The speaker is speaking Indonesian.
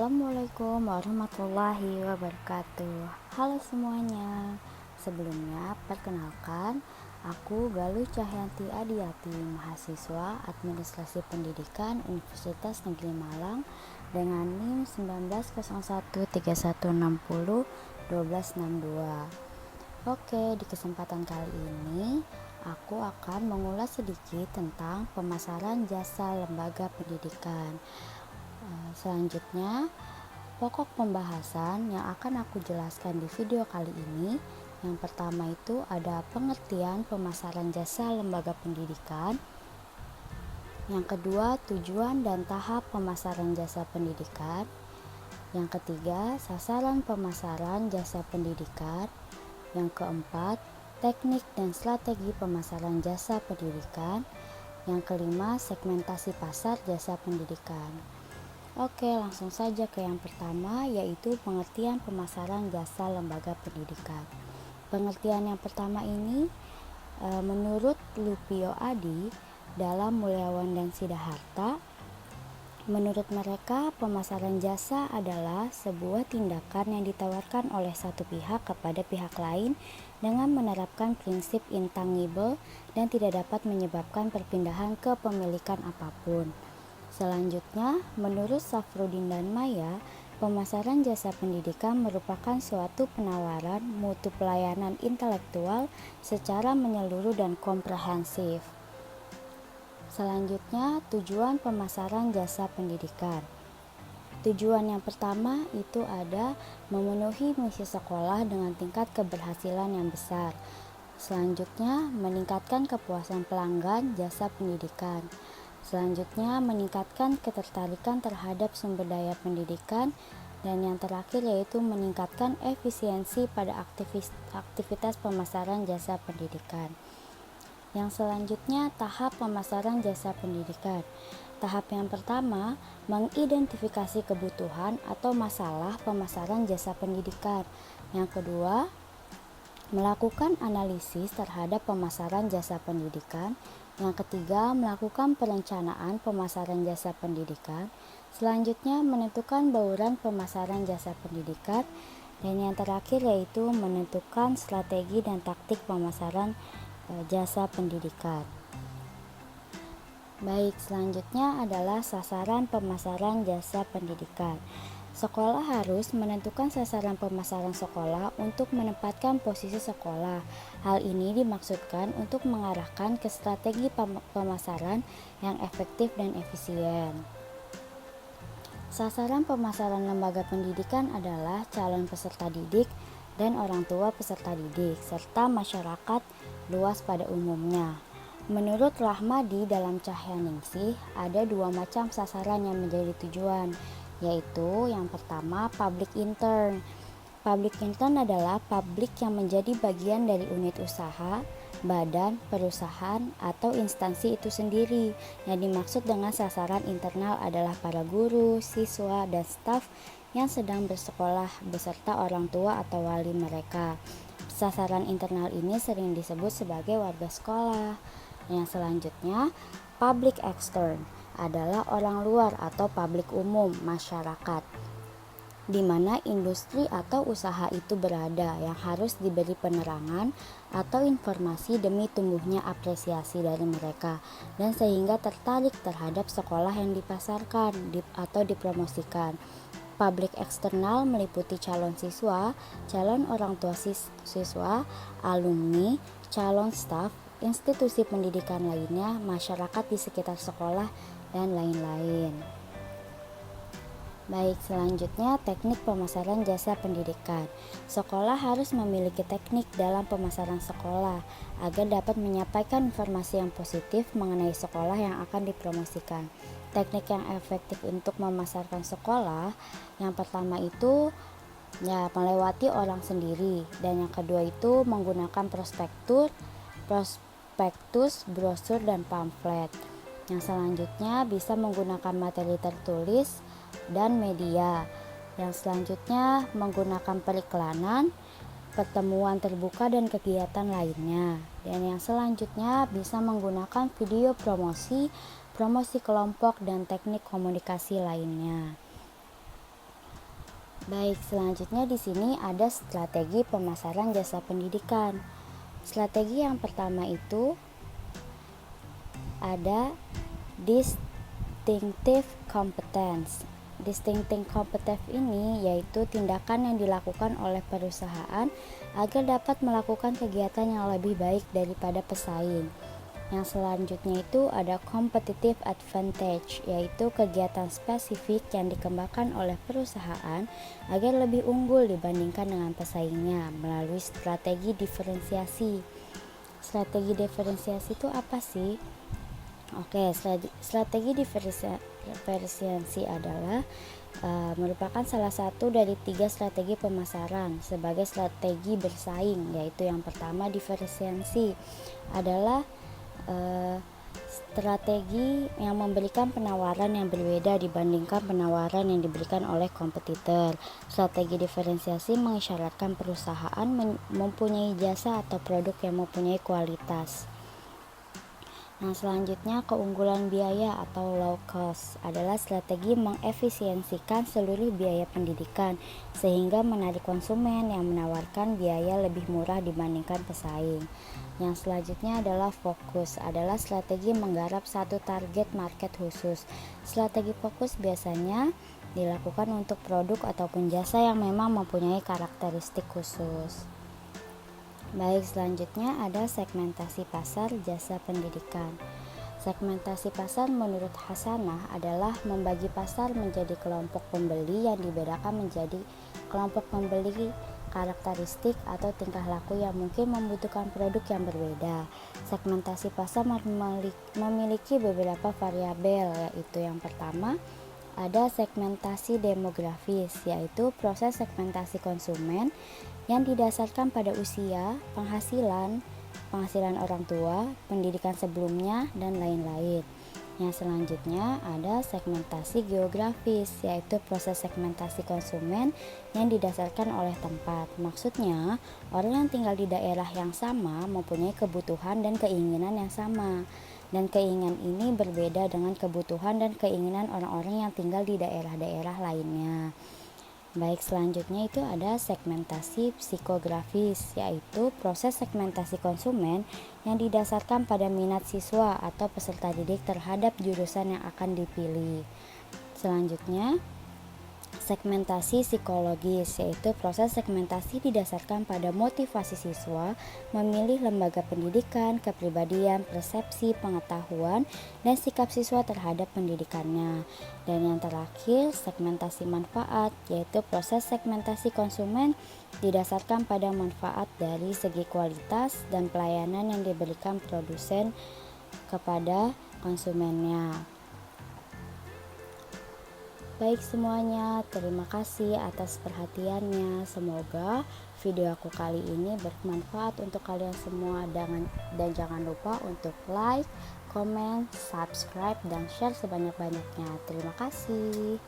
Assalamualaikum warahmatullahi wabarakatuh. Halo semuanya. Sebelumnya, perkenalkan, aku Galuh Cahyanti Adiati, mahasiswa Administrasi Pendidikan Universitas Negeri Malang dengan NIM 190131601262. Oke, di kesempatan kali ini aku akan mengulas sedikit tentang pemasaran jasa lembaga pendidikan. Selanjutnya, pokok pembahasan yang akan aku jelaskan di video kali ini, yang pertama itu ada pengertian pemasaran jasa lembaga pendidikan. Yang kedua, tujuan dan tahap pemasaran jasa pendidikan. Yang ketiga, sasaran pemasaran jasa pendidikan. Yang keempat, teknik dan strategi pemasaran jasa pendidikan. Yang kelima, segmentasi pasar jasa pendidikan. Oke, langsung saja ke yang pertama, yaitu pengertian pemasaran jasa lembaga pendidikan. Pengertian yang pertama ini, menurut Lupio Adi dalam Mulyawan dan Siddhartha, menurut mereka pemasaran jasa adalah sebuah tindakan yang ditawarkan oleh satu pihak kepada pihak lain dengan menerapkan prinsip intangible dan tidak dapat menyebabkan perpindahan kepemilikan apapun. Selanjutnya, menurut Safruddin dan Maya, pemasaran jasa pendidikan merupakan suatu penawaran mutu pelayanan intelektual secara menyeluruh dan komprehensif. Selanjutnya, tujuan pemasaran jasa pendidikan. Tujuan yang pertama itu ada memenuhi misi sekolah dengan tingkat keberhasilan yang besar. Selanjutnya, meningkatkan kepuasan pelanggan jasa pendidikan. Selanjutnya, meningkatkan ketertarikan terhadap sumber daya pendidikan, dan yang terakhir yaitu meningkatkan efisiensi pada aktivitas pemasaran jasa pendidikan. Yang selanjutnya, tahap pemasaran jasa pendidikan. Tahap yang pertama, mengidentifikasi kebutuhan atau masalah pemasaran jasa pendidikan. Yang kedua, melakukan analisis terhadap pemasaran jasa pendidikan. Yang ketiga, melakukan perencanaan pemasaran jasa pendidikan. Selanjutnya, menentukan bauran pemasaran jasa pendidikan. Dan yang terakhir yaitu menentukan strategi dan taktik pemasaran jasa pendidikan. Baik, selanjutnya adalah sasaran pemasaran jasa pendidikan. Sekolah harus menentukan sasaran pemasaran sekolah untuk menempatkan posisi sekolah. Hal ini dimaksudkan untuk mengarahkan ke strategi pemasaran yang efektif dan efisien. Sasaran pemasaran lembaga pendidikan adalah calon peserta didik dan orang tua peserta didik, serta masyarakat luas pada umumnya. Menurut Rahmadi dalam Cahyaningsih, ada dua macam sasaran yang menjadi tujuan, yaitu yang pertama public intern. Public intern adalah publik yang menjadi bagian dari unit usaha, badan, perusahaan, atau instansi itu sendiri. Yang dimaksud dengan sasaran internal adalah para guru, siswa, dan staf yang sedang bersekolah beserta orang tua atau wali mereka. Sasaran internal ini sering disebut sebagai warga sekolah. Yang selanjutnya, public extern adalah orang luar atau publik umum, masyarakat, di mana industri atau usaha itu berada yang harus diberi penerangan atau informasi demi tumbuhnya apresiasi dari mereka dan sehingga tertarik terhadap sekolah yang dipasarkan atau dipromosikan. Publik eksternal meliputi calon siswa, calon orang tua siswa, alumni, calon staf, institusi pendidikan lainnya, masyarakat di sekitar sekolah, dan lain-lain. Baik, selanjutnya teknik pemasaran jasa pendidikan. Sekolah harus memiliki teknik dalam pemasaran sekolah agar dapat menyampaikan informasi yang positif mengenai sekolah yang akan dipromosikan. Teknik yang efektif untuk memasarkan sekolah, yang pertama itu melewati orang sendiri, dan yang kedua itu menggunakan prospektus, brosur, dan pamflet. Yang selanjutnya bisa menggunakan materi tertulis dan media. Yang selanjutnya menggunakan periklanan, pertemuan terbuka, dan kegiatan lainnya. Dan yang selanjutnya bisa menggunakan video promosi kelompok, dan teknik komunikasi lainnya. Baik, selanjutnya di sini ada strategi pemasaran jasa pendidikan. Strategi yang pertama itu ada distinctive competence. Distinctive competence ini yaitu tindakan yang dilakukan oleh perusahaan agar dapat melakukan kegiatan yang lebih baik daripada pesaing. Yang selanjutnya itu ada competitive advantage, yaitu kegiatan spesifik yang dikembangkan oleh perusahaan agar lebih unggul dibandingkan dengan pesaingnya melalui strategi diferensiasi. Strategi diferensiasi itu apa sih? Oke, strategi diferensiasi adalah merupakan salah satu dari 3 strategi pemasaran sebagai strategi bersaing, yaitu yang pertama diferensiasi adalah strategi yang memberikan penawaran yang berbeda dibandingkan penawaran yang diberikan oleh kompetitor. Strategi diferensiasi mengisyaratkan perusahaan mempunyai jasa atau produk yang mempunyai kualitas. Nah, selanjutnya keunggulan biaya atau low cost adalah strategi mengefisiensikan seluruh biaya pendidikan sehingga menarik konsumen yang menawarkan biaya lebih murah dibandingkan pesaing. Yang selanjutnya adalah fokus, adalah strategi menggarap satu target market khusus. Strategi fokus biasanya dilakukan untuk produk ataupun jasa yang memang mempunyai karakteristik khusus. Baik, selanjutnya ada segmentasi pasar jasa pendidikan. Segmentasi pasar menurut Hasanah adalah membagi pasar menjadi kelompok pembeli yang dibedakan menjadi kelompok pembeli karakteristik atau tingkah laku yang mungkin membutuhkan produk yang berbeda. Segmentasi pasar memiliki beberapa variabel, yaitu yang pertama ada segmentasi demografis, yaitu proses segmentasi konsumen yang didasarkan pada usia, penghasilan orang tua, pendidikan sebelumnya, dan lain-lain. Yang selanjutnya ada segmentasi geografis, yaitu proses segmentasi konsumen yang didasarkan oleh tempat. Maksudnya, orang yang tinggal di daerah yang sama mempunyai kebutuhan dan keinginan yang sama. Dan keinginan ini berbeda dengan kebutuhan dan keinginan orang-orang yang tinggal di daerah-daerah lainnya. Baik, selanjutnya itu ada segmentasi psikografis, yaitu proses segmentasi konsumen yang didasarkan pada minat siswa atau peserta didik terhadap jurusan yang akan dipilih. Selanjutnya, segmentasi psikologis, yaitu proses segmentasi didasarkan pada motivasi siswa memilih lembaga pendidikan, kepribadian, persepsi, pengetahuan, dan sikap siswa terhadap pendidikannya. Dan yang terakhir, segmentasi manfaat, yaitu proses segmentasi konsumen didasarkan pada manfaat dari segi kualitas dan pelayanan yang diberikan produsen kepada konsumennya. Baik semuanya, terima kasih atas perhatiannya. Semoga video aku kali ini bermanfaat untuk kalian semua, dan jangan lupa untuk like, comment, subscribe, dan share sebanyak-banyaknya. Terima kasih.